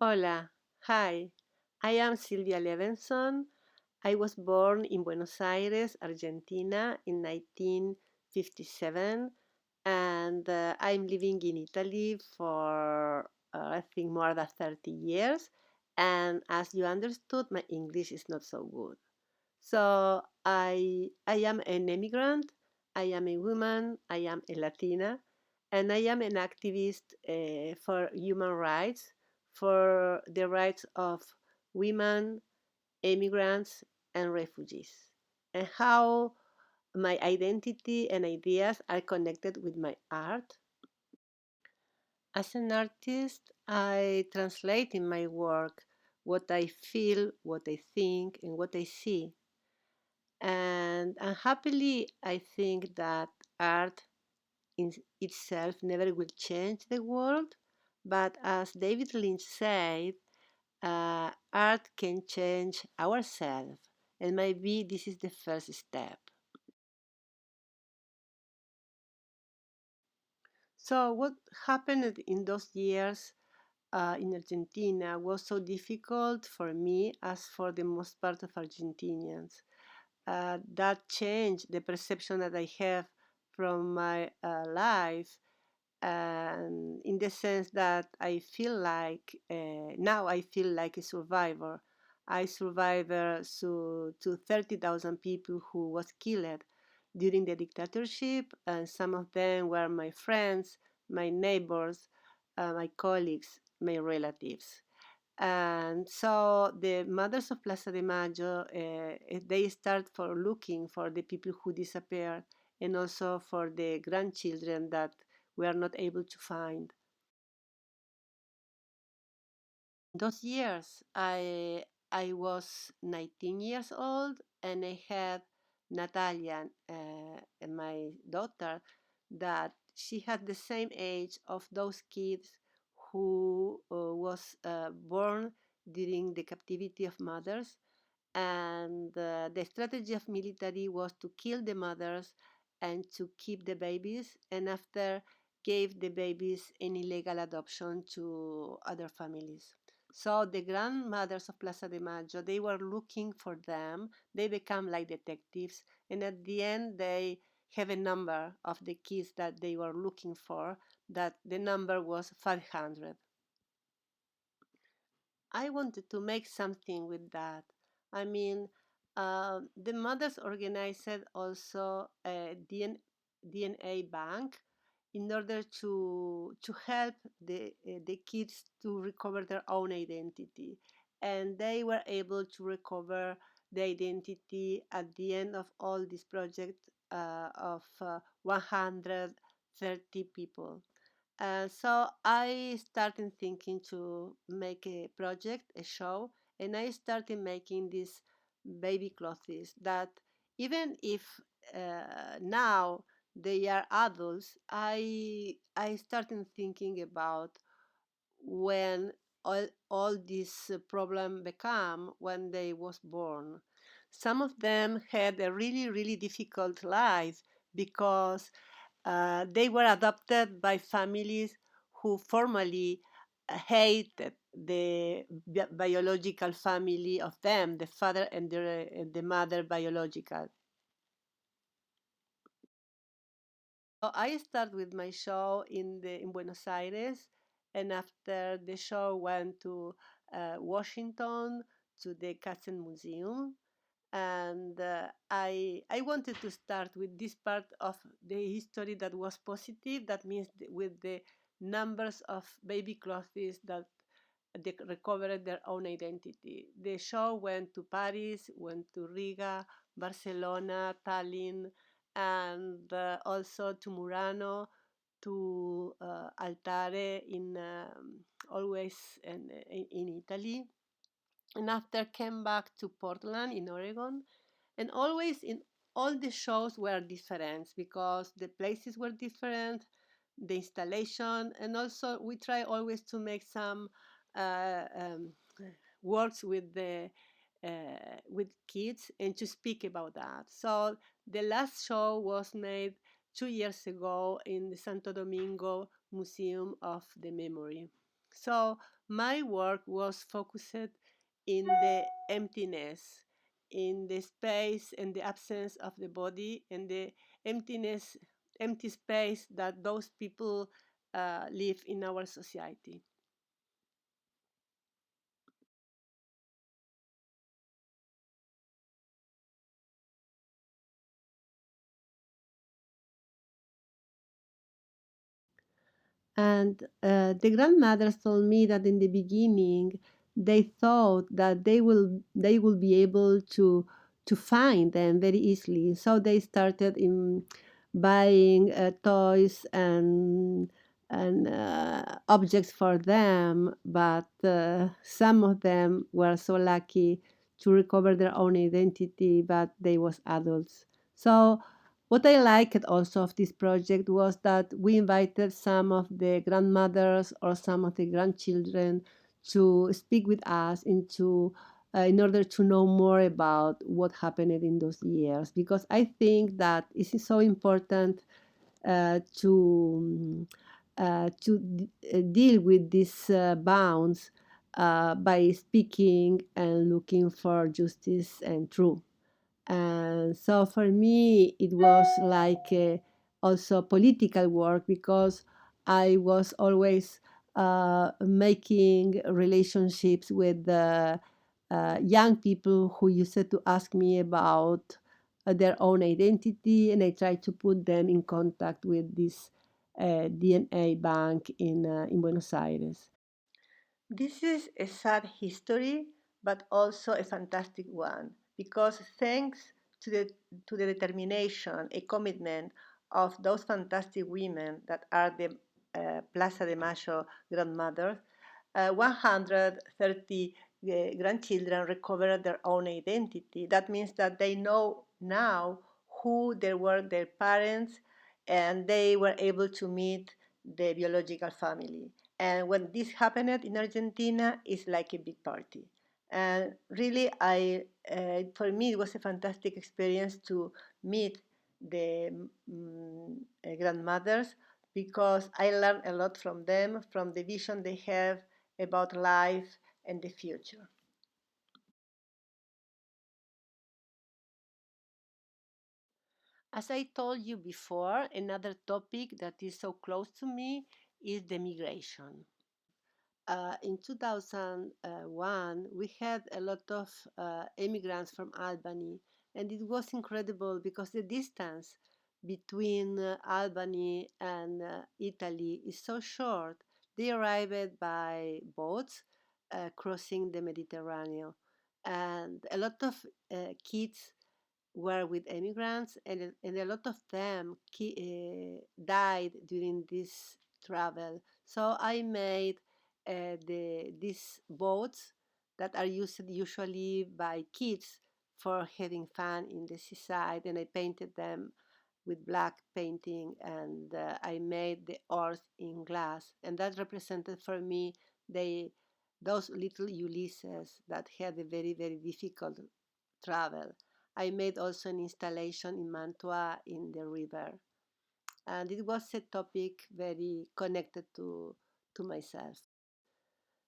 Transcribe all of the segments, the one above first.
Hola, hi. I am Silvia Levenson. I was born in Buenos Aires, Argentina in 1957, and I'm living in Italy for I think more than 30 years. And as you understood, my English is not so good. So I am an immigrant, I am a woman, I am a Latina, and I am an activist for human rights, for the rights of women, immigrants, and refugees, and how my identity and ideas are connected with my art. As an artist, I translate in my work what I feel, what I think, and what I see. And unhappily, I think that art in itself never will change the world. But as David Lynch said, art can change ourselves. And maybe this is the first step. So, what happened in those years in Argentina was so difficult for me as for the most part of Argentinians. That changed the perception that I have from my life, and in the sense that I feel like now I feel like a survivor. I survived to 30,000 people who was killed during the dictatorship, and some of them were my friends, my neighbors, my colleagues, my relatives. And so the mothers of Plaza de Mayo, they start for looking for the people who disappeared and also for the grandchildren that we are not able to find. Those years, I was 19 years old and I had Natalia, my daughter, that she had the same age of those kids who was born during the captivity of mothers, and the strategy of military was to kill the mothers and to keep the babies, and after gave the babies in illegal adoption to other families. So the grandmothers of Plaza de Mayo, they were looking for them. They become like detectives, and at the end they have a number of the kids that they were looking for, that the number was 500. I wanted to make something with that. I mean, the mothers organized also a DNA bank in order to help the kids to recover their own identity, and they were able to recover the identity at the end of all this project of 130 people. So I started thinking to make a project, a show, and I started making these baby clothes that even if now they are adults, I started thinking about when all this problem became when they was born. Some of them had a really difficult life because they were adopted by families who formally hated the biological family of them, the father and the mother biological. So I started with my show in Buenos Aires, and after the show went to Washington to the Katzen Museum, and I wanted to start with this part of the history that was positive. That means with the numbers of baby clothes that they recovered their own identity. The show went to Paris, went to Riga, Barcelona, Tallinn, and also to Murano, to Altare in always in Italy, and after came back to Portland in Oregon, and always in all the shows were different because the places were different, the installation, and also we try always to make some uh, um, works with kids and to speak about that. So the last show was made 2 years ago in the Santo Domingo Museum of the Memory. So my work was focused in the emptiness, in the space and the absence of the body, and the emptiness, empty space that those people live in our society. And the grandmothers told me that in the beginning they thought that they will be able to find them very easily. So they started in buying toys and objects for them. But some of them were so lucky to recover their own identity, but they was adults. So what I liked also of this project was that we invited some of the grandmothers or some of the grandchildren to speak with us in order to know more about what happened in those years, because I think that it is so important to deal with these bounds by speaking and looking for justice and truth. And so for me, it was like also political work, because I was always making relationships with the young people who used to ask me about their own identity, and I tried to put them in contact with this DNA bank in Buenos Aires. This is a sad history, but also a fantastic one, because thanks to the determination, a commitment of those fantastic women that are the Plaza de Mayo grandmothers, 130 grandchildren recovered their own identity. That means that they know now who they were their parents, and they were able to meet the biological family. And when this happened in Argentina, it's like a big party. And really, for me, it was a fantastic experience to meet the grandmothers, because I learned a lot from them, from the vision they have about life and the future. As I told you before, another topic that is so close to me is the migration. In 2001, we had a lot of immigrants from Albany, and it was incredible because the distance between Albany and Italy is so short. They arrived by boats crossing the Mediterranean, and a lot of kids were with immigrants, and a lot of them died during this travel. So I made these boats that are used usually by kids for having fun in the seaside, and I painted them with black painting, and I made the oars in glass, and that represented for me they those little Ulysses that had a very very difficult travel. I made also an installation in Mantua in the river, and it was a topic very connected to myself.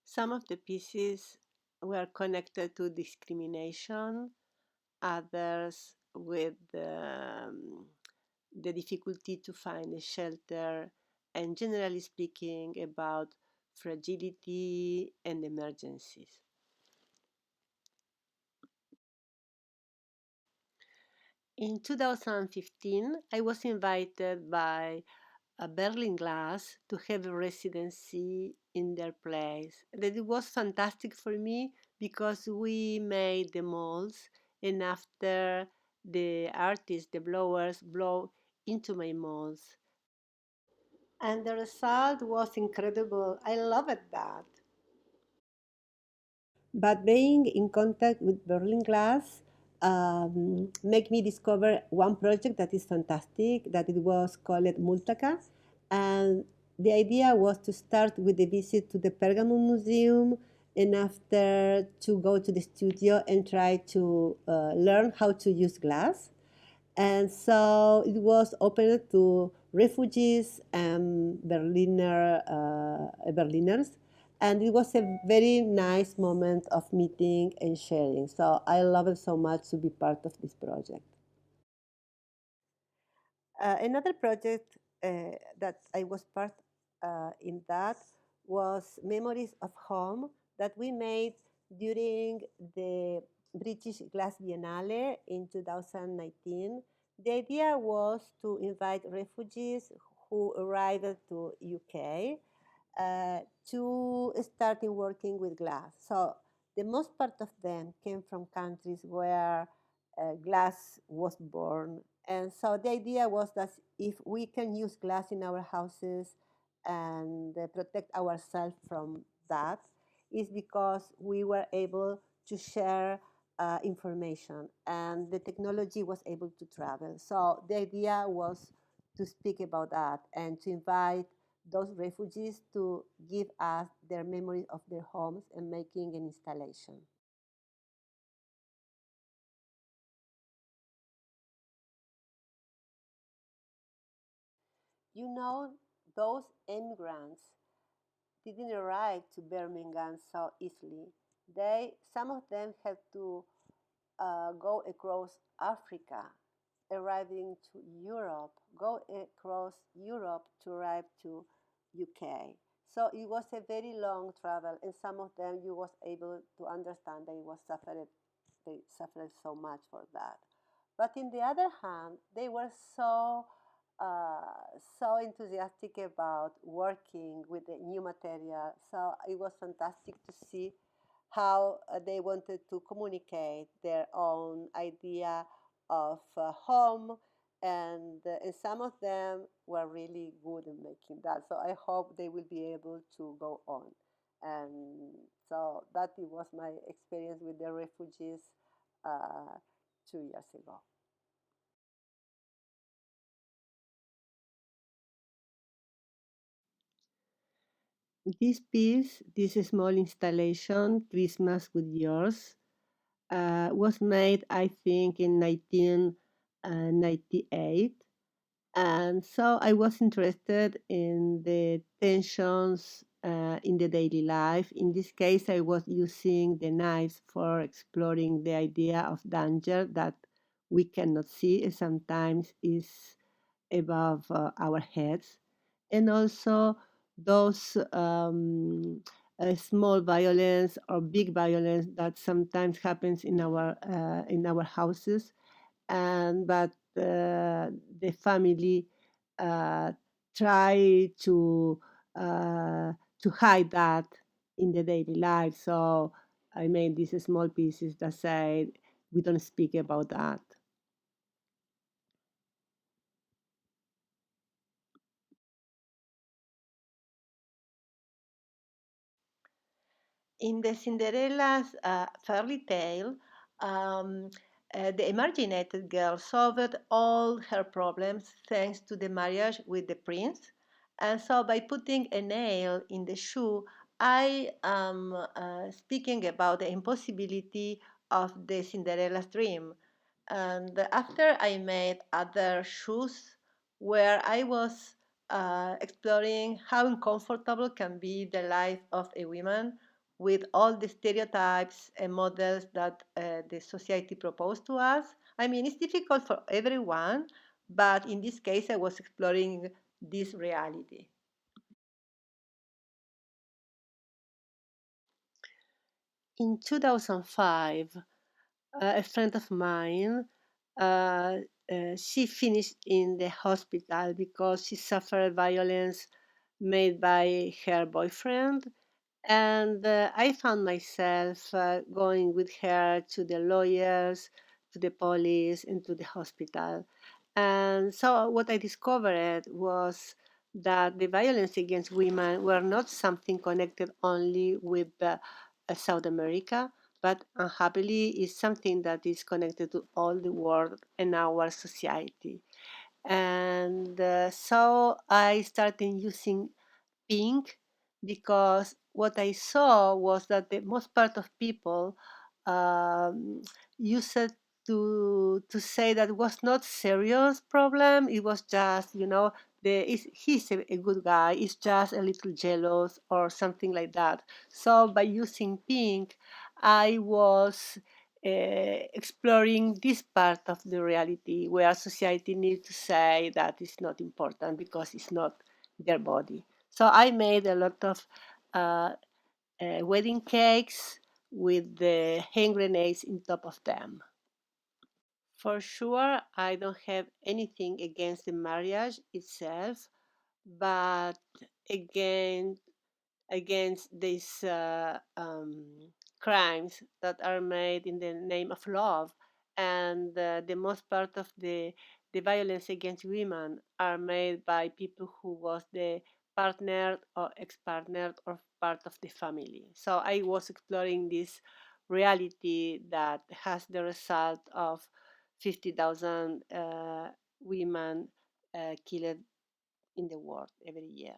Some of the pieces were connected to discrimination, others with the difficulty to find a shelter, and generally speaking, about fragility and emergencies. In 2015, I was invited by a Berlin Glass to have a residency in their place. That it was fantastic for me because we made the molds, and after the artists, the blowers, blow into my molds. And the result was incredible. I loved that. But being in contact with Berlin Glass make me discover one project that is fantastic, that it was called Multaka. And the idea was to start with a visit to the Pergamon Museum, and after to go to the studio and try to learn how to use glass. And so it was open to refugees and Berliners And it was a very nice moment of meeting and sharing. So I love it so much to be part of this project. Another project that I was part in that was Memories of Home that we made during the British Glass Biennale in 2019. The idea was to invite refugees who arrived to UK uh, to starting working with glass. So the most part of them came from countries where glass was born. And so the idea was that if we can use glass in our houses and protect ourselves from that, is because we were able to share information and the technology was able to travel. So the idea was to speak about that and to invite those refugees to give us their memories of their homes and making an installation. You know, those immigrants didn't arrive to Birmingham so easily. Some of them had to go across Africa, arriving to Europe, go across Europe to arrive to UK. So it was a very long travel, and some of them you was able to understand they suffered so much for that. But in the other hand, they were so enthusiastic about working with the new material. So it was fantastic to see how they wanted to communicate their own idea of home, and some of them were really good in making that. So I hope they will be able to go on. And so that it was my experience with the refugees uh, 2 years ago. This piece, this small installation, Christmas with Yours, was made, I think, in 1998. And so I was interested in the tensions in the daily life. In this case, I was using the knives for exploring the idea of danger that we cannot see and sometimes is above our heads. And also those small violence or big violence that sometimes happens in our houses, and but the family uh, try uh, to hide that in the daily life. So I made these small pieces that say we don't speak about that. In the Cinderella's fairy tale, um, the imaginated girl solved all her problems thanks to the marriage with the prince. And so, by putting a nail in the shoe, I am speaking about the impossibility of the Cinderella's dream. And after I made other shoes where I was exploring how uncomfortable can be the life of a woman with all the stereotypes and models that the society proposed to us. I mean, it's difficult for everyone, but in this case, I was exploring this reality. In 2005, a friend of mine, uh, she finished in the hospital because she suffered violence made by her boyfriend. And I found myself going with her to the lawyers, to the police, and to the hospital. And so what I discovered was that the violence against women were not something connected only with South America, but unhappily is something that is connected to all the world and our society. And so I started using pink because what I saw was that the most part of people um, used it to say that it was not serious problem. It was just he's a good guy. He's just a little jealous or something like that. So by using pink, I was exploring this part of the reality where society needs to say that it's not important because it's not their body. So I made a lot of uh, wedding cakes with the hand grenades in top of them. For sure, I don't have anything against the marriage itself, but again, against these crimes that are made in the name of love, and the most part of the violence against women are made by people who was the partner or ex-partner or part of the family. So I was exploring this reality that has the result of 50,000 women killed in the world every year.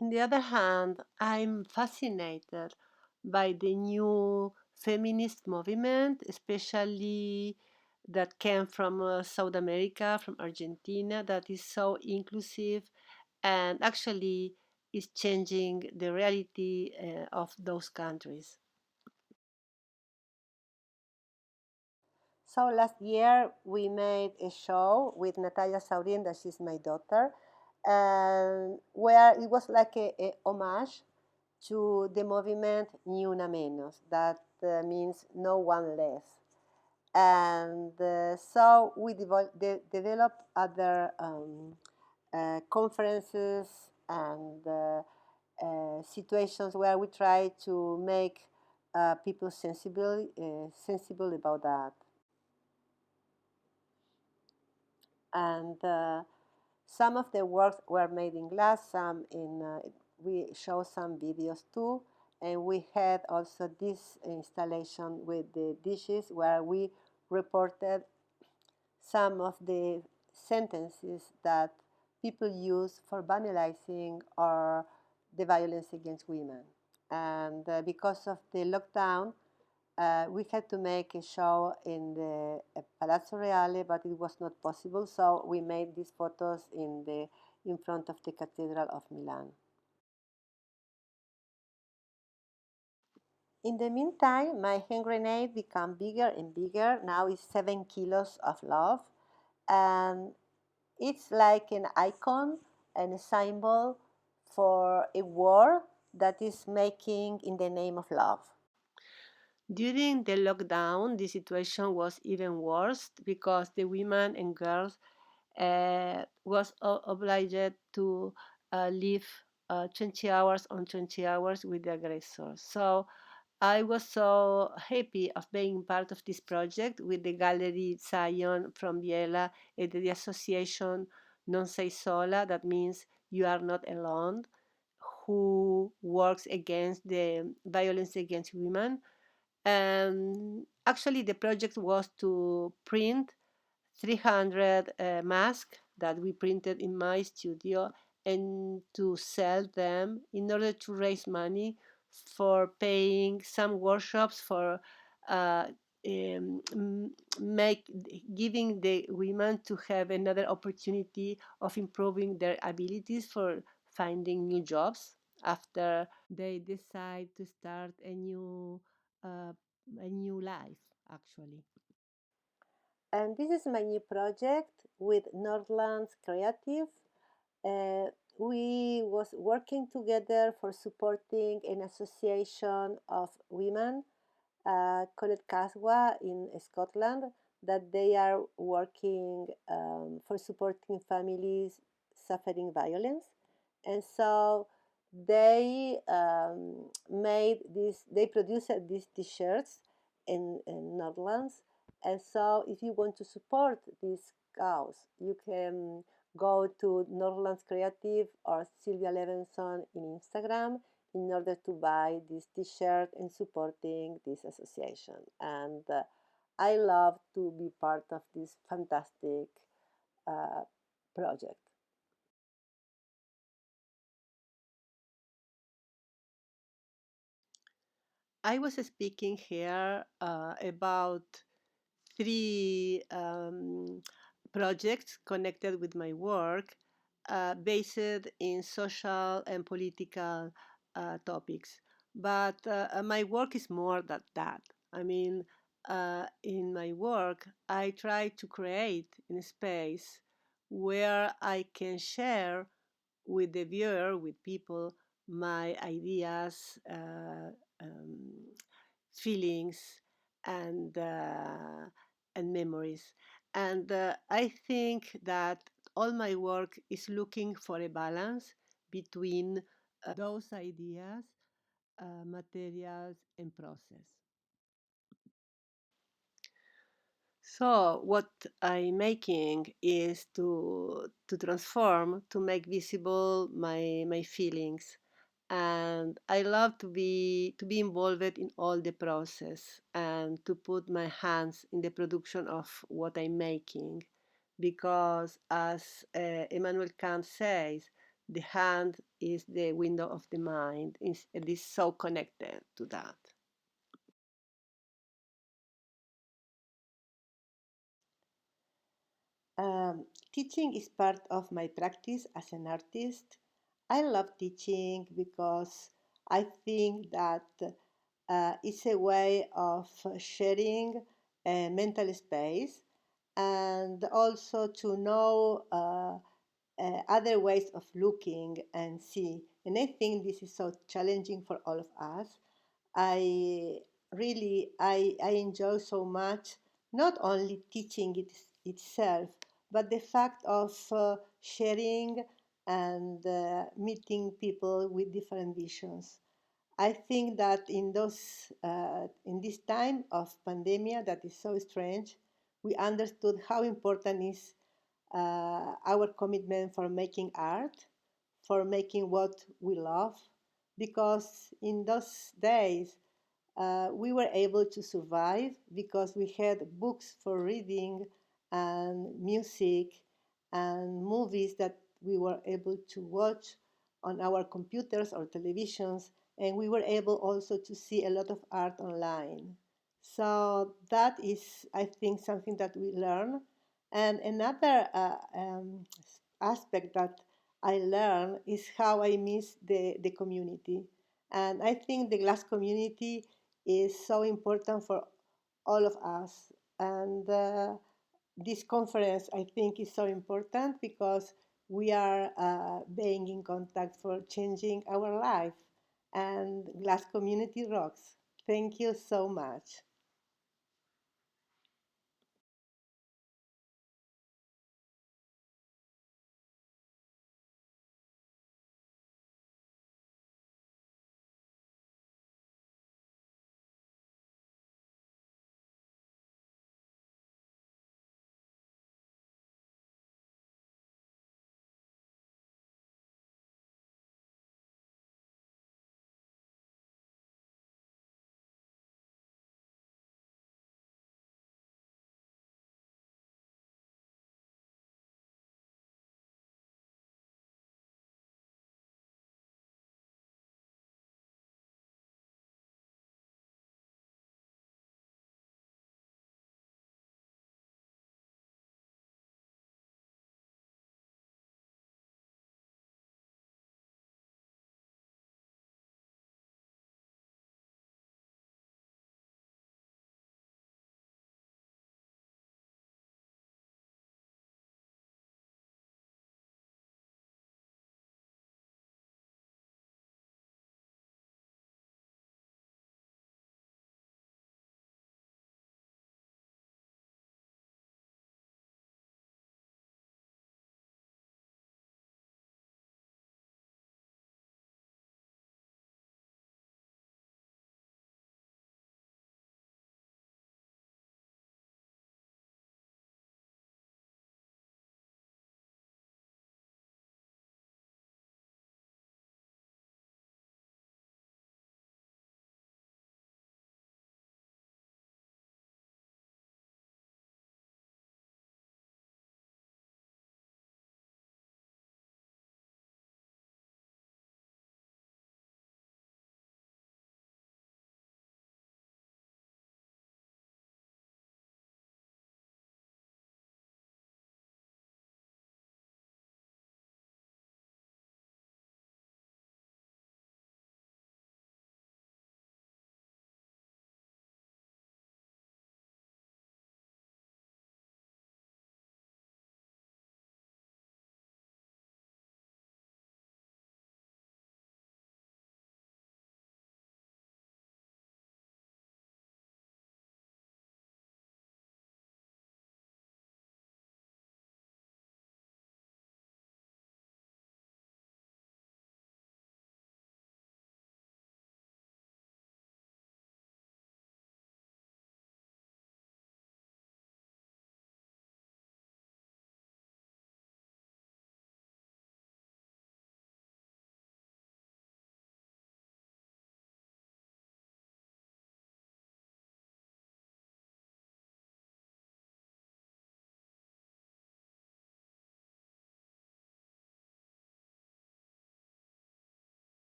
On the other hand, I'm fascinated by the new feminist movement, especially that came from South America, from Argentina, that is so inclusive and actually is changing the reality of those countries. So last year we made a show with Natalia Saurin, that she's my daughter, and where it was like a homage to the movement Ni Una Menos, that means no one less. And so we developed other conferences and situations where we try to make people sensible about that. And some of the works were made in glass, some in we show some videos too, and we had also this installation with the dishes where we reported some of the sentences that people use for banalizing or the violence against women. And because of the lockdown, we had to make a show in the Palazzo Reale, but it was not possible, so we made these photos in front of the Cathedral of Milan. In the meantime, my hand grenade became bigger and bigger. Now it's 7 kilos of love, and it's like an icon and a symbol for a war that is making in the name of love. During the lockdown, the situation was even worse because the women and girls was obliged to live 20 hours on 20 hours with the aggressor. So I was so happy of being part of this project with the Gallery Zion from Biella and the association Non Sei Sola, that means you are not alone, who works against the violence against women. Actually, the project was to print 300 masks that we printed in my studio and to sell them in order to raise money for paying some workshops for uh, make giving the women to have another opportunity of improving their abilities for finding new jobs after they decide to start uh, a new life actually. And this is my new project with Northlands Creative. Uh, we was working together for supporting an association of women called Caswa in Scotland, that they are working for supporting families suffering violence. And so they made this, they produced these t-shirts in Netherlands. And so if you want to support this cause, you can go to Northlands Creative or Sylvia Levinson in Instagram in order to buy this t-shirt and supporting this association. And I love to be part of this fantastic uh, project. I was speaking here about three projects connected with my work based in social and political topics. But my work is more than that. I mean, in my work, I try to create a space where I can share with the viewer, with people, my ideas, um, feelings, and memories. And I think that all my work is looking for a balance between those ideas, materials, and process. So what I'm making is to transform, to make visible my feelings, and I love to be involved in all the process and to put my hands in the production of what I'm making, because as Immanuel Kant says, the hand is the window of the mind. It is so connected to that. Teaching is part of my practice as an artist. I love teaching because I think that it's a way of sharing a mental space and also to know other ways of looking and see. And I think this is so challenging for all of us. I I enjoy so much not only teaching itself, but the fact of sharing and meeting people with different visions. I think that in this time of pandemia that is so strange, we understood how important is our commitment for making art, for making what we love, because in those days we were able to survive because we had books for reading and music and movies that we were able to watch on our computers or televisions, and we were able also to see a lot of art online. So that is, I think, something that we learn. And another aspect that I learned is how I miss the community. And I think the glass community is so important for all of us. And this conference, I think, is so important because we are being in contact for changing our life. And glass community rocks. Thank you so much.